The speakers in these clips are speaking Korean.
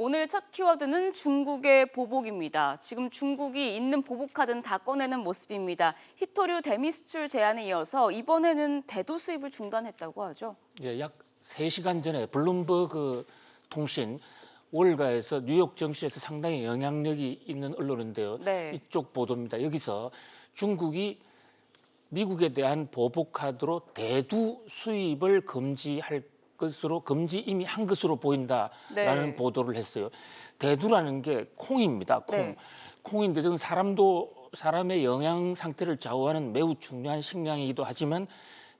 오늘 첫 키워드는 중국의 보복입니다. 지금 중국이 있는 보복 카드는 다 꺼내는 모습입니다. 히토류 대미 수출 제한에 이어서 이번에는 대두 수입을 중단했다고 하죠. 예, 약 3시간 전에 블룸버그 통신 월가에서 뉴욕 정시에서 상당히 영향력이 있는 언론인데요. 네. 이쪽 보도입니다. 여기서 중국이 미국에 대한 보복 카드로 대두 수입을 금지할 것으로 이미 한 것으로 보인다라는 네. 보도를 했어요. 대두라는 게 콩입니다. 콩. 네. 콩인데 저는 사람의 영양 상태를 좌우하는 매우 중요한 식량이기도 하지만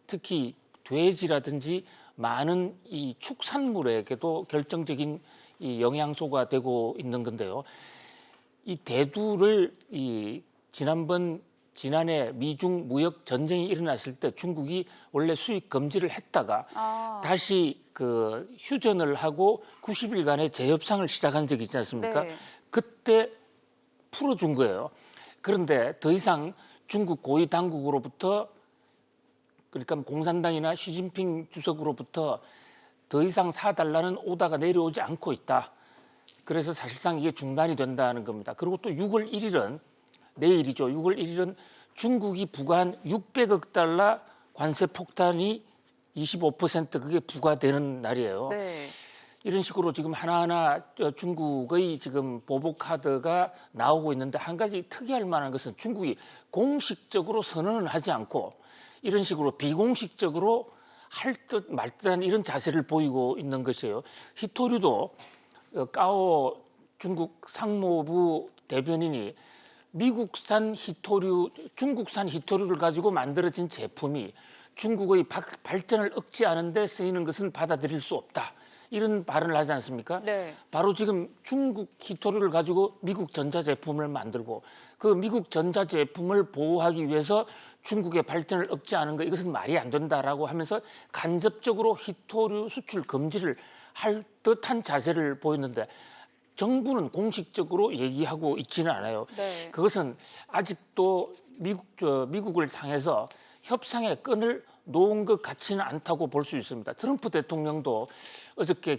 특히 돼지라든지 많은 이 축산물에게도 결정적인 이 영양소가 되고 있는 건데요. 이 대두를 지난해 미중 무역 전쟁이 일어났을 때 중국이 원래 수입 금지를 했다가 다시 휴전을 하고 90일간의 재협상을 시작한 적이 있지 않습니까? 네. 그때 풀어준 거예요. 그런데 더 이상 중국 고위 당국으로부터 그러니까 공산당이나 시진핑 주석으로부터 더 이상 사달라는 오다가 내려오지 않고 있다. 그래서 사실상 이게 중단이 된다는 겁니다. 그리고 또 6월 1일은 내일이죠. 6월 1일은 중국이 부과한 600억 달러 관세 폭탄이 25% 그게 부과되는 날이에요. 네. 이런 식으로 지금 하나하나 중국의 지금 보복 카드가 나오고 있는데 한 가지 특이할 만한 것은 중국이 공식적으로 선언을 하지 않고 이런 식으로 비공식적으로 할 듯 말 듯한 이런 자세를 보이고 있는 것이에요. 히토류도 까오 중국 상무부 대변인이 미국산 히토류, 중국산 히토류를 가지고 만들어진 제품이 중국의 발전을 억제하는 데 쓰이는 것은 받아들일 수 없다. 이런 발언을 하지 않습니까? 네. 바로 지금 중국 히토류를 가지고 미국 전자제품을 만들고 그 미국 전자제품을 보호하기 위해서 중국의 발전을 억제하는 것 이것은 말이 안 된다라고 하면서 간접적으로 히토류 수출 금지를 할 듯한 자세를 보였는데 정부는 공식적으로 얘기하고 있지는 않아요. 네. 그것은 아직도 미국을 향해서 협상의 끈을 놓은 것 같지는 않다고 볼 수 있습니다. 트럼프 대통령도 어저께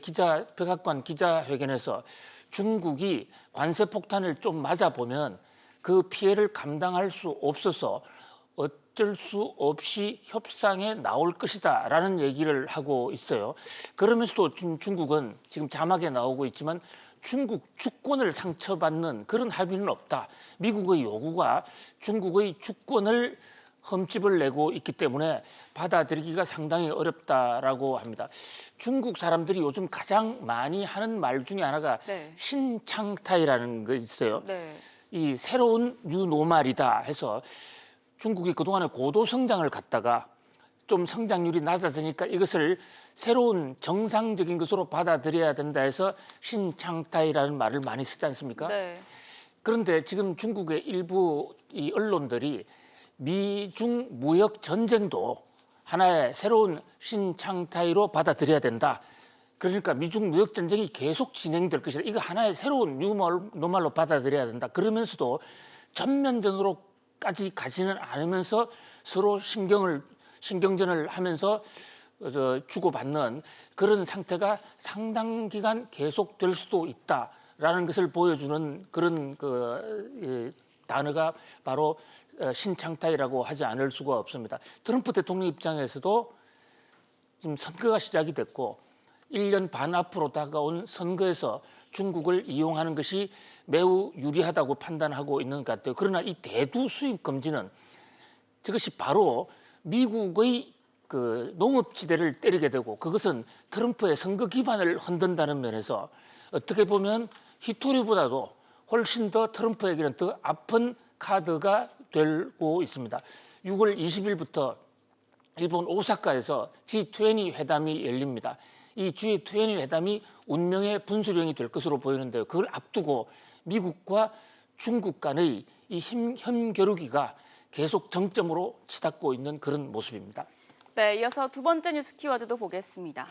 백악관 기자회견에서 중국이 관세 폭탄을 좀 맞아보면 그 피해를 감당할 수 없어서 어쩔 수 없이 협상에 나올 것이다라는 얘기를 하고 있어요. 그러면서도 중국은 지금 자막에 나오고 있지만 중국 주권을 상처받는 그런 합의는 없다. 미국의 요구가 중국의 주권을 흠집을 내고 있기 때문에 받아들이기가 상당히 어렵다라고 합니다. 중국 사람들이 요즘 가장 많이 하는 말 중에 하나가 네. 신창타이라는 거 있어요. 네. 이 새로운 뉴노멀이다 해서 중국이 그동안에 고도 성장을 갖다가 좀 성장률이 낮아지니까 이것을 새로운 정상적인 것으로 받아들여야 된다 해서 신창타이라는 말을 많이 쓰지 않습니까? 네. 그런데 지금 중국의 일부 이 언론들이 미중 무역 전쟁도 하나의 새로운 신창타이로 받아들여야 된다. 그러니까 미중 무역 전쟁이 계속 진행될 것이다. 이거 하나의 새로운 뉴노멀로 받아들여야 된다. 그러면서도 전면전으로까지 가지는 않으면서 서로 신경전을 하면서 주고받는 그런 상태가 상당 기간 계속될 수도 있다라는 것을 보여주는 그런 단어가 바로 신창타이라고 하지 않을 수가 없습니다. 트럼프 대통령 입장에서도 지금 선거가 시작이 됐고 1년 반 앞으로 다가온 선거에서 중국을 이용하는 것이 매우 유리하다고 판단하고 있는 것 같아요. 그러나 이 대두 수입 금지는 저것이 바로 미국의 농업지대를 때리게 되고 그것은 트럼프의 선거 기반을 흔든다는 면에서 어떻게 보면 히토류보다도 훨씬 더 트럼프에게는 더 아픈 카드가 되고 있습니다. 6월 20일부터 일본 오사카에서 G20 회담이 열립니다. 이 G20 회담이 운명의 분수령이 될 것으로 보이는데요. 그걸 앞두고 미국과 중국 간의 이 힘겨루기가 계속 정점으로 치닫고 있는 그런 모습입니다. 네, 이어서 두 번째 뉴스 키워드도 보겠습니다.